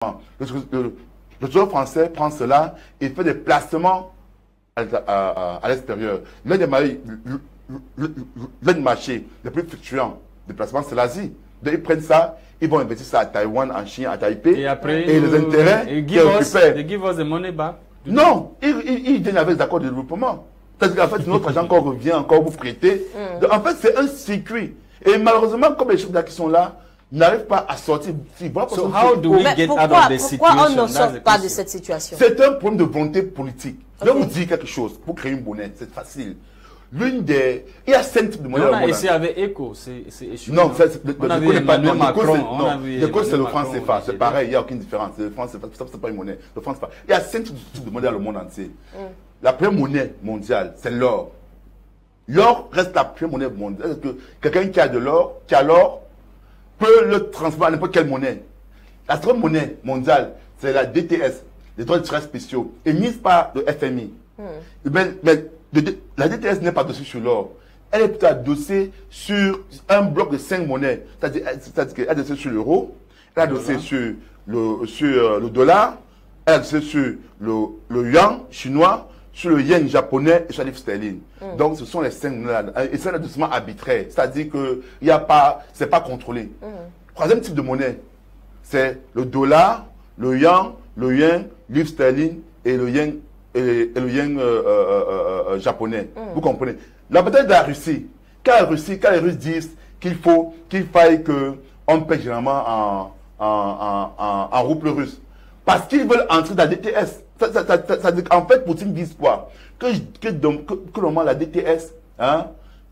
Le trésor français prend cela et fait des placements à l'extérieur. L'un des marchés les plus fluctuants de placement, c'est l'Asie. Donc, ils prennent ça, ils vont investir ça à Taïwan, en Chine, à Taipei. Et après, et les intérêts qu'ils récupèrent. They give us the money back. Non, ils viennent avec des accords de développement. C'est-à-dire qu'en fait, notre argent encore revient, encore vous prêter. Donc, en fait, c'est un circuit. Et malheureusement, comme les choses qui sont là n'arrivent pas à sortir. So how do we get out of the situation? Pourquoi on ne sort pas de cette situation? C'est un problème de volonté politique. Je vais vous dire quelque chose pour créer une monnaie. C'est facile. Il y a 5 types de monnaies. On a essayé avec ECO, c'est échoué. Non, l'ECO n'est pas Macron. L'ECO, c'est le franc CFA. C'est pareil, il n'y a aucune différence. Le franc CFA, c'est pas une monnaie. Le franc CFA. Il y a 5 types de monnaies dans le monde entier. La première monnaie mondiale, c'est l'or. L'or reste la première monnaie mondiale. Quelqu'un qui a de l'or, peut le transformer à n'importe quelle monnaie. La seconde monnaie mondiale, c'est la DTS, les droits d'intérêt spéciaux, émise par le FMI. Mais la DTS n'est pas adossée sur l'or. Elle est plutôt adossée sur un bloc de 5 monnaies. C'est-à-dire qu'elle est adossée sur l'euro, elle est adossée sur le dollar, elle est adossée sur le yuan chinois, sur le yen japonais et sur la livre sterling. Donc, ce sont les 5 monnaies. Et c'est un adossement arbitraire. C'est-à-dire que c'est pas contrôlé. Troisième type de monnaie, c'est le dollar, le yuan, livre sterling et le yen japonais. Vous comprenez? La bataille de la Russie, quand les Russes disent qu'il faille qu'on paie généralement en rouble russe, parce qu'ils veulent entrer dans la DTS. En fait, Poutine dit quoi? Que normalement la DTS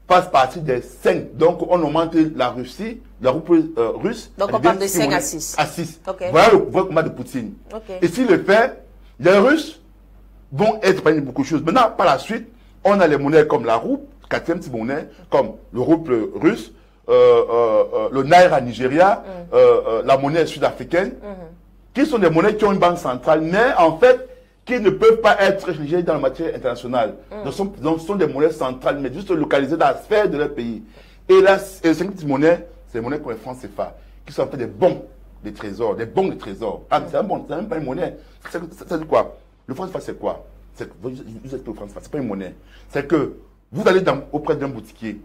fasse partie des 5. Donc, on augmente la Russie, la rouble russe. Donc, on parle de 5 à 6. À 6. Okay. Voilà le combat de Poutine. Okay. Et s'il le fait, les Russes vont être payés beaucoup de choses. Maintenant, par la suite, on a les monnaies comme la rouble, 4e type de monnaie, comme le rouble russe, le naira Nigeria, la monnaie sud-africaine, qui sont des monnaies qui ont une banque centrale, mais en fait, qui ne peuvent pas être rédigées dans la matière internationale. Donc, ce sont des monnaies centrales, mais juste localisées dans la sphère de leur pays. Et la 5e type de monnaie, c'est des monnaies comme les francs CFA, qui sont en fait des bons de trésor, des bons de trésor. Ah, c'est un bon, c'est même pas une monnaie. Ça dit quoi? Le franc CFA, c'est quoi? Vous êtes au franc CFA, c'est pas une monnaie. C'est que vous allez auprès d'un boutiquier,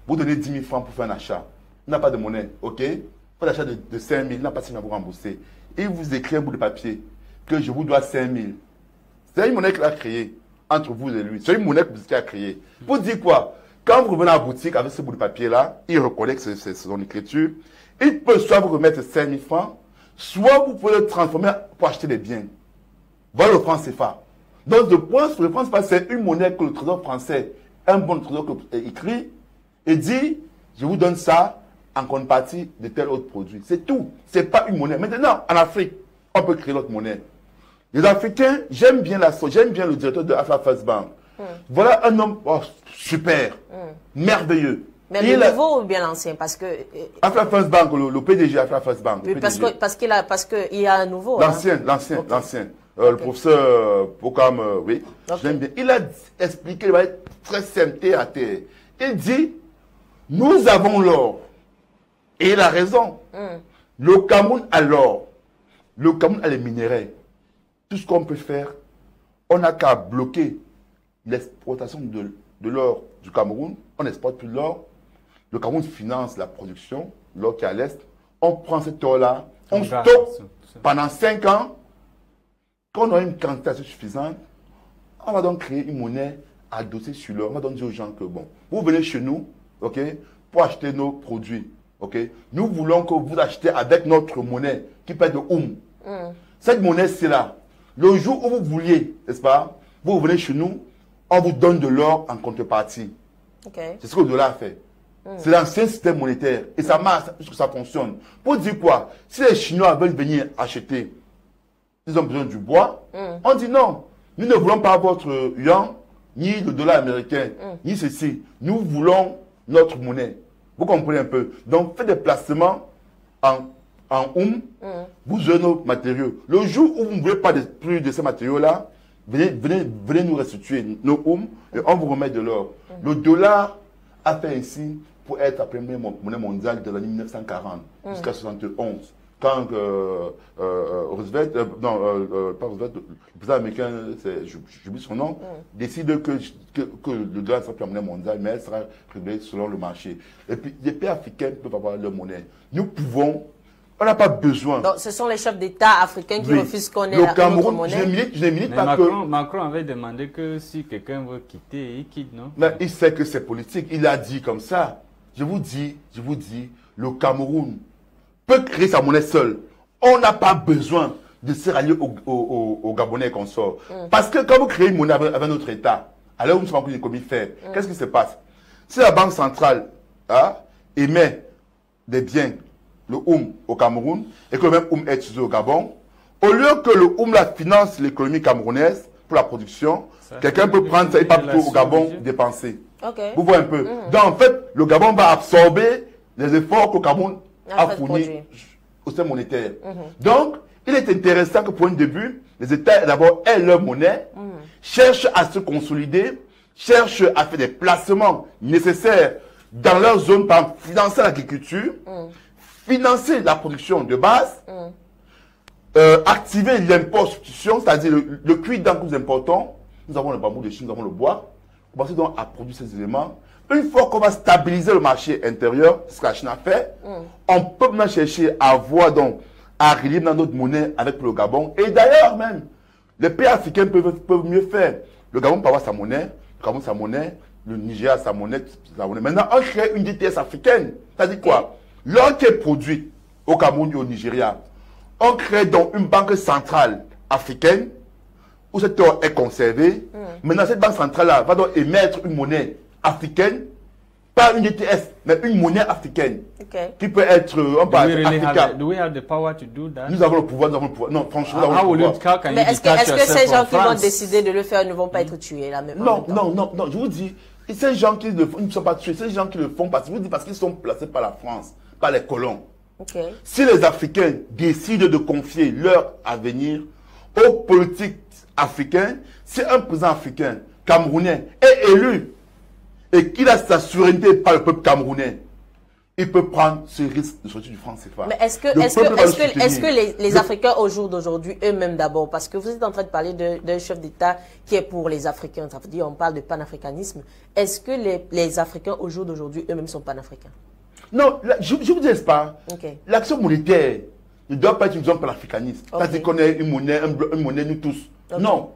vous donnez 10 000 francs pour faire un achat. Il n'a pas de monnaie, ok? Pour l'achat de 5 000, il n'a pas de signe à vous rembourser. Il vous écrit un bout de papier que je vous dois 5 000. C'est une monnaie qu'il a créée entre vous et lui. C'est une monnaie que vous avez créée. Pour dire quoi? Quand vous revenez à la boutique avec ce bout de papier-là, il reconnaît que c'est son écriture. Il peut soit vous remettre 5 000 francs, soit vous pouvez le transformer pour acheter des biens. Voilà le franc CFA. Donc, le franc CFA, c'est une monnaie que le trésor français, un bon trésor écrit, et dit, je vous donne ça en contrepartie de tel autre produit. C'est tout. C'est pas une monnaie. Maintenant, en Afrique, on peut créer notre monnaie. Les Africains, j'aime bien le directeur de Afra First Bank. Voilà un homme super, merveilleux. Mais le nouveau ou bien l'ancien? Parce que Afra First Bank, le PDG Afra First Bank. Oui, parce qu'il y a un nouveau. L'ancien. Le professeur Pokam, oui, j'aime bien. Il a expliqué, il va être très simple à terre. Il dit, nous avons l'or. Et il a raison. Le Cameroun a l'or. Le Cameroun a les minéraux. Tout ce qu'on peut faire, on n'a qu'à bloquer l'exportation de l'or du Cameroun. On n'exporte plus l'or. Le Cameroun finance la production, l'or qui est à l'est. On prend cet or-là, on stocke pendant 5 ans. Quand on a une quantité assez suffisante, on va donc créer une monnaie adossée sur l'or. On va donc dire aux gens que, bon, vous venez chez nous, ok, pour acheter nos produits, ok. Nous voulons que vous achetez avec notre monnaie qui paie de Oum. Cette monnaie, c'est là. Le jour où vous vouliez, n'est-ce pas, vous venez chez nous, on vous donne de l'or en contrepartie. C'est ce que le dollar fait. C'est l'ancien système monétaire. Et ça marche, ça fonctionne. Pour dire quoi? Si les Chinois veulent venir acheter, ils ont besoin du bois, on dit non. Nous ne voulons pas votre yuan, ni le dollar américain, ni ceci. Nous voulons notre monnaie. Vous comprenez un peu? Donc, faites des placements en vous aurez nos matériaux. Le jour où vous ne voulez pas plus de ces matériaux-là, venez nous restituer nos et on vous remet de l'or. Le dollar a fait ainsi pour être la première monnaie mondiale de l'année 1940 jusqu'à 1971. quand Roosevelt, pas Roosevelt, le président américain, j'oublie son nom, décide que le dollar sera la monnaie mondiale, mais elle sera réglée selon le marché. Et puis, les pays africains peuvent avoir leur monnaie. Nous pouvons, on n'a pas besoin. Donc, ce sont les chefs d'État africains qui refusent qu'on ait notre monnaie. Je ne milite pas que... Macron avait demandé que si quelqu'un veut quitter, il quitte, non? Mais il sait que c'est politique. Il a dit comme ça. Je vous dis, le Cameroun peut créer sa monnaie seul. On n'a pas besoin de se rallier aux Gabonais qu'on sort. Parce que quand vous créez une monnaie avec notre État, alors vous ne savez pas comment faire. Qu'est-ce qui se passe? Si la Banque centrale émet des biens, le OUM au Cameroun, et que le même OUM est utilisé au Gabon, au lieu que le OUM finance l'économie camerounaise pour la production, quelqu'un peut prendre ça et pas plutôt au Gabon dépenser. Vous voyez un peu. Donc en fait, le Gabon va absorber les efforts que le Cameroun a fournis au système monétaire. Donc, il est intéressant que pour un début, les États d'abord aient leur monnaie, cherchent à se consolider, cherchent à faire des placements nécessaires dans leur zone, par exemple, financer l'agriculture, financer la production de base, activer l'import substitution, c'est-à-dire le cuir-dent que nous importons. Nous avons le bambou de Chine, nous avons le bois. Commencer donc à produire ces éléments. Une fois qu'on va stabiliser le marché intérieur, ce que la Chine a fait, on peut même chercher à avoir donc à relier dans notre monnaie avec le Gabon. Et d'ailleurs même, les pays africains peuvent mieux faire. Le Gabon peut avoir sa monnaie, le Cameroun sa monnaie, le Niger sa monnaie, Maintenant, on crée une DTS africaine. C'est-à-dire quoi? L'or qui est produit au Cameroun et au Nigeria, on crée donc une banque centrale africaine où cet or est conservé. Maintenant, cette banque centrale-là va donc émettre une monnaie africaine, pas une DTS, mais une monnaie africaine qui peut être africaine. Do we have the power to do that? Nous avons le pouvoir, nous avons le pouvoir. Non, franchement, nous avons le pouvoir. Mais est-ce que ces gens qui vont décider de le faire ne vont pas être tués là même? Non, je vous dis, ces gens qui le font, ils ne sont pas tués, ces gens qui le font parce qu'ils sont placés par la France, par les colons. Si les Africains décident de confier leur avenir aux politiques africains, si un président africain, camerounais, est élu et qu'il a sa souveraineté par le peuple camerounais, il peut prendre ce risque de sortir du franc CFA. Mais est-ce que les Africains au jour d'aujourd'hui, eux-mêmes d'abord, parce que vous êtes en train de parler d'un chef d'État qui est pour les Africains, ça veut dire on parle de panafricanisme, est-ce que les Africains au jour d'aujourd'hui eux-mêmes sont panafricains? Non, je vous dis pas. L'action monétaire ne doit pas être une zone panafricaniste. C'est-à-dire qu'on ait une monnaie nous tous. Non.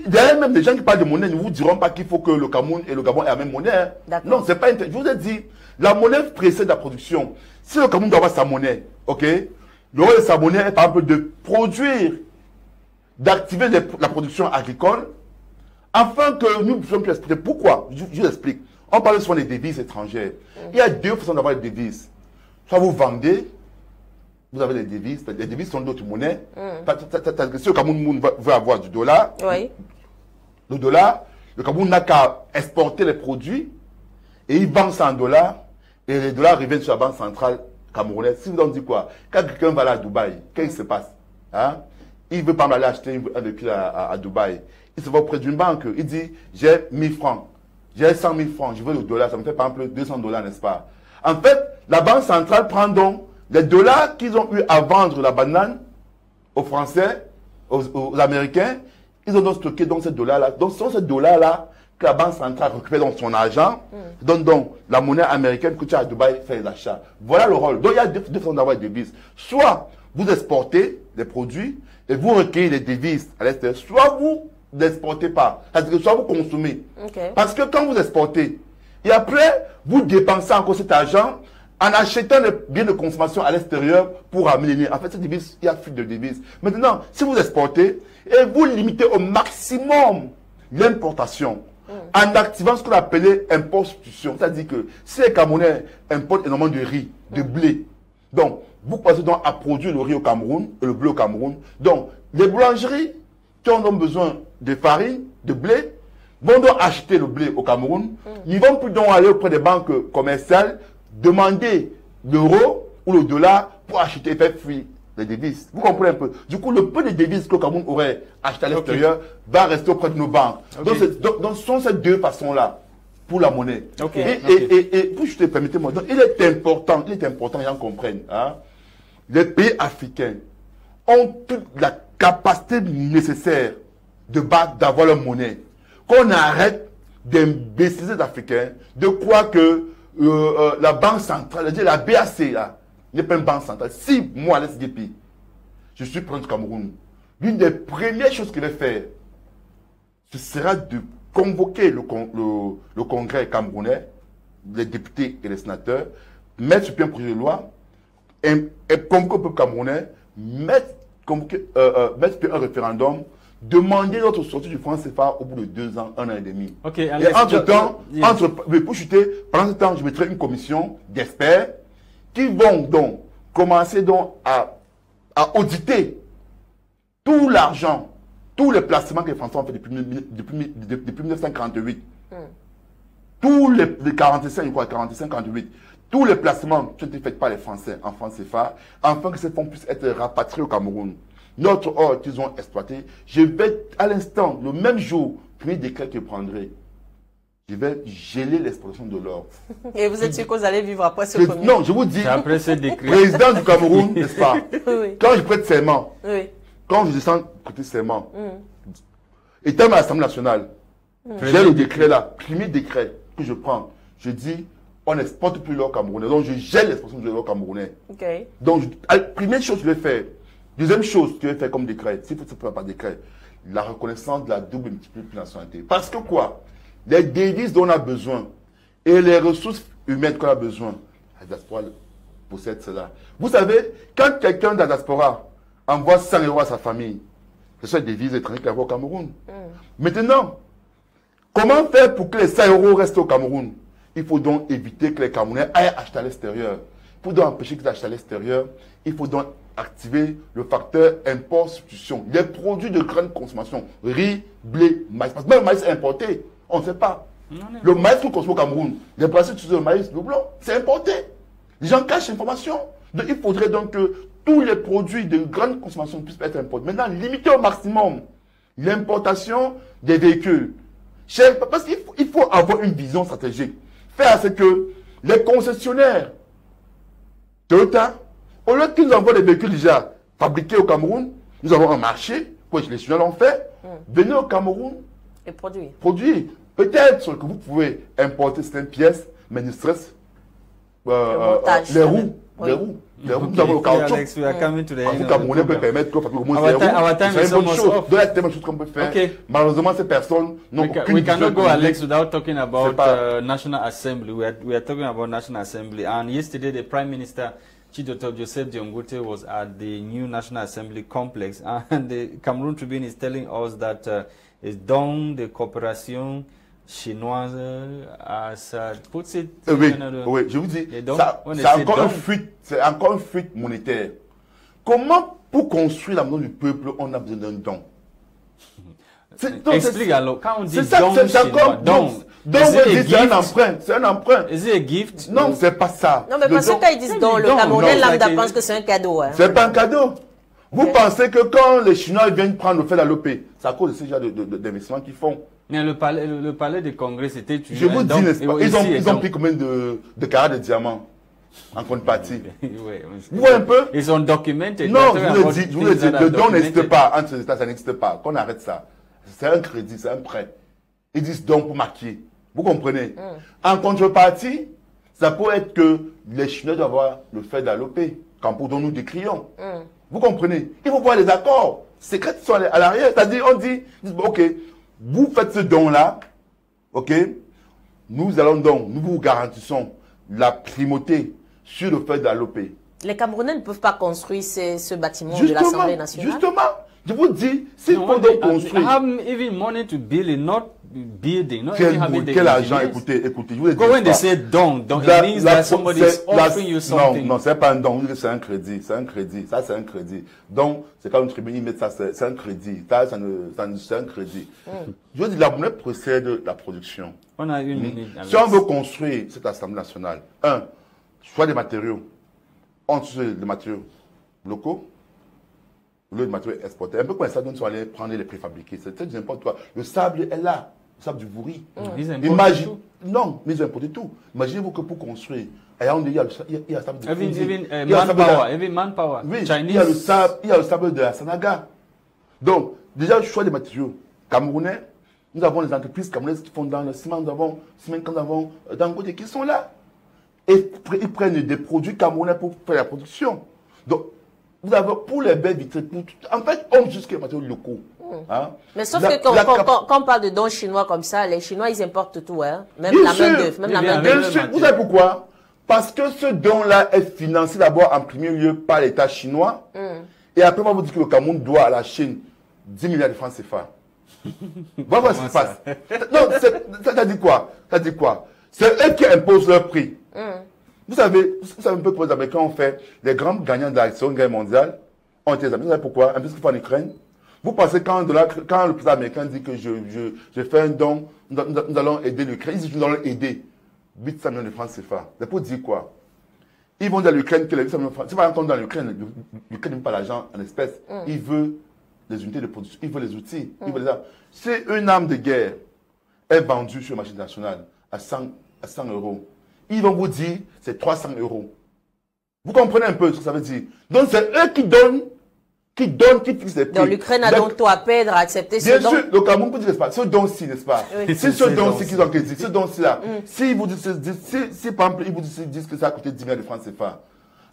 D'ailleurs, même des gens qui parlent de monnaie ne vous diront pas qu'il faut que le Cameroun et le Gabon aient la même monnaie. Non, c'est pas intéressant. Je vous ai dit, la monnaie précède la production. Si le Cameroun doit avoir sa monnaie, le rôle de sa monnaie est par exemple de produire, d'activer la production agricole, afin que nous puissions plus expliquer pourquoi. Je vous explique. On parle souvent des devises étrangères. Il y a deux façons d'avoir les devises. Soit vous vendez, vous avez les devises. Les devises sont d'autres monnaies. Si le Cameroun veut avoir du dollar, le dollar, le Cameroun n'a qu'à exporter les produits et il vend ça en dollars et les dollars reviennent sur la banque centrale camerounaise. Si vous en dites quoi? Quand quelqu'un va aller à Dubaï, qu'est-ce qui se passe? Il veut pas aller acheter un véhicule à Dubaï. Il se va auprès d'une banque. Il dit, j'ai 1000 francs. J'ai 100 000 francs, je veux le dollar, ça me fait par exemple 200 $, n'est-ce pas? En fait, la banque centrale prend donc les dollars qu'ils ont eu à vendre la banane aux Français, aux Américains, ils ont donc stocké donc ces dollars-là. Donc, ce sont ces dollars-là que la banque centrale récupère dans son argent, donne donc la monnaie américaine que tu as à Dubaï, fait les achats. Voilà le rôle. Donc, il y a deux façons d'avoir des devises. Soit vous exportez des produits et vous recueillez les devises à l'extérieur, soit vous n'exportez pas. C'est-à-dire que soit vous consommez. Parce que quand vous exportez, et après, vous dépensez encore cet argent en achetant les biens de consommation à l'extérieur pour amener. En fait, cette devise, il y a fuite de devises. Maintenant, si vous exportez et vous limitez au maximum l'importation en activant ce qu'on appelle import substitution, c'est-à-dire que si les Camerounais importent énormément de riz, de blé, donc vous passez donc à produire le riz au Cameroun et le blé au Cameroun. Donc, les boulangeries qui ont donc besoin de farine, de blé, vont donc acheter le blé au Cameroun. Ils vont plus donc aller auprès des banques commerciales, demander l'euro ou le dollar pour acheter et faire fuir les devises. Vous comprenez un peu? Du coup, le peu de devises que le Cameroun aurait acheté à l'extérieur va rester auprès de nos banques. Donc, ce sont ces deux façons-là pour la monnaie. Et pour, permettez-moi, il est important, les gens comprennent, les pays africains ont toute la capacité nécessaire d'avoir leur monnaie. Qu'on arrête d'imbéciliser les Africains, de croire que la banque centrale, la BAC, là, n'est pas une banque centrale. Si moi, l'SDP, je suis président du Cameroun, l'une des premières choses que je vais faire, ce sera de convoquer le Congrès camerounais, les députés et les sénateurs, mettre sur pied un projet de loi, et convoquer le peuple camerounais, mettre sur pied un référendum, demander notre sortie du franc CFA au bout de 2 ans, 1 an et demi. Ok, et Alex, entre-temps, pour chuter, pendant ce temps, je mettrai une commission d'experts qui vont donc commencer donc à auditer tout l'argent, tous les placements que les Français ont fait depuis 1948. Tous les 45, je crois, 45, 48, tous les placements qui ont été faits par les Français en France CFA, afin que ces fonds puissent être rapatriés au Cameroun. Notre or qu'ils ont exploité, je vais à l'instant, le même jour, premier décret que je prendrai, je vais geler l'exploitation de l'or. Et vous êtes sûr que vous allez vivre après ce premier? Non, je vous dis, après ce décret. Président du Cameroun, n'est-ce pas? Oui. Quand je prête serment, quand je descends côté serment, étant à l'Assemblée nationale, j'ai le décret là, premier décret que je prends, je dis, on n'exporte plus l'or camerounais. Donc je gèle l'exportation de l'or camerounais. Donc, première chose que je vais faire. Deuxième chose que je vais faire comme décret, s'il faut se faire par décret, la reconnaissance de la double multinationalité. Parce que quoi? Les devises dont on a besoin et les ressources humaines qu'on a besoin, la diaspora possède cela. Vous savez, quand quelqu'un de la diaspora envoie 100 € à sa famille, ce sont des devises étrangères qu'il envoie au Cameroun. Maintenant, comment faire pour que les 100 € restent au Cameroun? Il faut donc éviter que les Camerounais aillent acheter à l'extérieur. Pour donc empêcher qu'ils achètent à l'extérieur, il faut donc activer le facteur import-substitution. Les produits de grande consommation, riz, blé, maïs. Parce que même le maïs est importé, on ne sait pas. Le maïs qu'on consomme au Cameroun, les principes de maïs, le blanc, c'est importé. Les gens cachent l'information. Donc il faudrait donc que tous les produits de grande consommation puissent être importés. Maintenant, limiter au maximum l'importation des véhicules. Parce qu'il faut avoir une vision stratégique. Faire ce que les concessionnaires Toyota, au lieu qu'ils envoient des véhicules déjà fabriqués au Cameroun, nous avons un marché, les Chinois l'ont fait, venez au Cameroun et produire. Peut-être que vous pouvez importer certaines pièces, mais ne serait-ce les roues. Les roues. Nous avons le caoutchouc. Alex, we are coming to the end. Le Camerounais peut permettre que au moins c'est une bonne chose. Donc, c'est une bonne chose qu'on peut faire. Malheureusement, ces personnes n'ont aucune We cannot go, vision Alex, without talking about National Assembly. We are talking about National Assembly. And yesterday, the Prime Minister, Chidoto Joseph Diongote, was at the new National Assembly complex. And the Cameroon Tribune is telling us that it's done the cooperation chinoise, as puts it. Oui, je vous dis, c'est encore une fuite monétaire. Comment, pour construire la maison du peuple, on a besoin d'un don? Explique alors, quand on dit c'est encore don. C'est un emprunt. C'est un emprunt. Is it a gift? Non, c'est pas ça. Non, mais parce que quand ils disent don, le Camerounais lambda pense que c'est un cadeau. Hein. C'est pas un cadeau. Vous pensez que quand les Chinois viennent prendre le fait d'alloper, c'est à cause de ces genres d'investissements qu'ils font. Mais le palais du Congrès, c'était... Je vous dis, n'est-ce pas, ils ont pris combien de carats de diamants en contrepartie? Vous voyez un peu? Ils ont documenté. Non, je vous le dis, le don n'existe pas. Entre les États, ça n'existe pas. Qu'on arrête ça. C'est un crédit, c'est un prêt. Ils disent don pour maquiller. Vous comprenez? En contrepartie, ça peut être que les Chinois doivent avoir le fait d'alloper, quand pour dont nous décrions. Vous comprenez? Il faut voir les accords secrets qui sont à l'arrière. C'est-à-dire, on dit, ok, vous faites ce don-là, ok, nous allons donc, nous vous garantissons la primauté sur le fait d'alloper. Les Camerounais ne peuvent pas construire ce bâtiment de l'Assemblée nationale. Justement, je vous dis, s'il faut donc construire. Have even money to build it, not building, not even having the quel argent? Écoutez, je vous le dis. When they say don, it means that somebody is offering you something. Non, c'est pas un don, c'est un crédit, c'est un crédit, ça c'est un crédit. Donc, c'est comme une tribune, ils mettent ça, c'est un crédit, c'est un crédit. Je veux dire, la monnaie précède la production. On a une minute. Si on veut construire cette Assemblée nationale, soit des matériaux, on utilise des matériaux locaux, le matériau exporté. Un peu comme ça, donc, on va aller prendre les préfabriqués. C'est n'importe quoi. Le sable est là. sable du Vouri. Ils importent Imagine, tout. non, mais ils ont importé tout. Imaginez-vous que pour construire, il y a le sable de Even manpower. Oui, Chinese. il y a le sable de la Sanaga. Donc, déjà, le choix des matériaux. Camerounais, nous avons les entreprises camerounaises qui font dans le ciment, nous avons Dangote qui sont là. Et ils prennent des produits camerounais pour faire la production. Donc, vous avez pour les belles vitrines, en fait, on utilise les matériaux locaux. Hein? Mais sauf que quand on parle de dons chinois comme ça, les Chinois, ils importent tout, hein? Même Bien la sûr. main-d'œuvre. Même la Bien main-d'œuvre. sûr. Vous savez pourquoi? Parce que ce don-là est financé d'abord en premier lieu par l'État chinois. Et après, on va vous dire que le Cameroun doit à la Chine 10 milliards de francs CFA. Voilà ce qui se passe. Non, ça dit quoi? Ça dit quoi? C'est eux qui imposent leur prix. Vous savez un peu comment les Américains ont fait. Les grands gagnants de la Seconde Guerre mondiale ont été les Américains. Vous savez pourquoi? Un peu ce qu'ils font en Ukraine. Vous pensez quand le président américain dit que je fais un don, nous allons aider l'Ukraine, ils disent que nous allons aider 800 millions de francs CFA. C'est pour dire quoi? Ils vont dans l'Ukraine que les 800 millions de francs. C'est pas quand dans l'Ukraine, l'Ukraine n'aime pas l'argent en espèces. Il veut les unités de production, il veut les outils, il veut les armes. Si une arme de guerre est vendue sur le marché national à 100 euros, ils vont vous dire c'est 300 euros. Vous comprenez un peu ce que ça veut dire? Donc c'est eux qui donnent, qui fixent les prix. Donc l'Ukraine a donc tout à perdre à accepter ce don. Bien sûr, le Cameroun peut dire, n'est-ce pas? Ce don-ci, n'est-ce pas? Oui. C'est ce don-ci qu'ils ont dit, ce don-ci là. Si vous dites, si par exemple, ils vous disent que ça a coûté 10 milliards de francs CFA,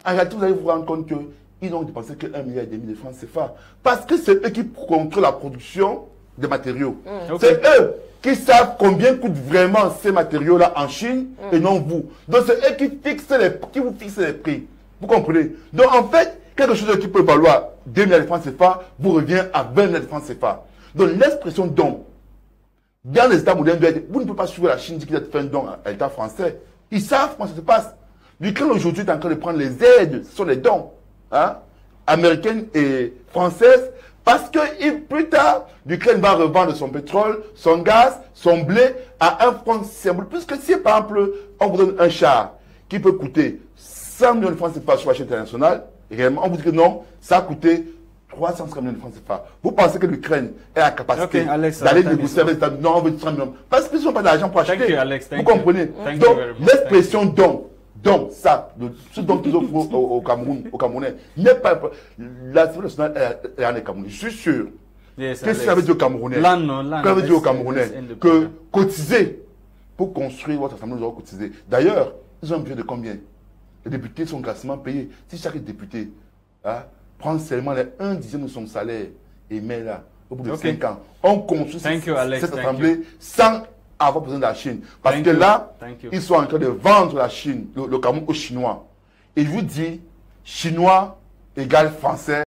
en réalité, vous allez vous rendre compte qu'ils n'ont dépensé que 1,5 milliard de francs CFA. Parce que c'est eux qui contrôlent la production des matériaux. C'est eux qui savent combien coûtent vraiment ces matériaux-là en Chine et non vous. Donc c'est eux qui vous fixent les prix. Vous comprenez? Donc en fait, quelque chose qui peut valoir 2 milliards de francs CFA vous revient à 20 milliards de francs CFA. Donc l'expression don, dans les États modernes, vous ne pouvez pas suivre la Chine qui a fait un don à l'État français. Ils savent comment ça se passe. L'Ukraine aujourd'hui est en train de prendre les aides sur les dons américaines et françaises parce que plus tard, l'Ukraine va revendre son pétrole, son gaz, son blé à un franc symbole. Puisque si par exemple, on vous donne un char qui peut coûter 100 millions de francs CFA sur la chaîne internationale, réellement, on vous dit que non, ça a coûté 350 millions de francs CFA. Vous pensez que l'Ukraine est la capacité d'aller négocier avec les États-Unis? Non, on veut 100 millions. Parce qu'ils n'ont pas d'argent pour acheter. Vous comprenez? Donc, l'expression don, ça, ce don qu'ils offrent au Camerounais, n'est pas. La civilisation nationale est en Cameroun. Je suis sûr. Qu'est-ce que ça veut dire aux Camerounais? Ça veut dire aux Camerounais que cotiser pour construire votre assemblée, nous allons cotiser. D'ailleurs, ils ont un budget de combien? Les députés sont grassement payés. Si chaque député prend seulement les 1/10 de son salaire et met là, au bout de 5 ans, on construit cette assemblée sans avoir besoin de la Chine. Parce que là, ils sont en train de vendre la Chine, le Cameroun aux Chinois. Et je vous dis, Chinois égale Français.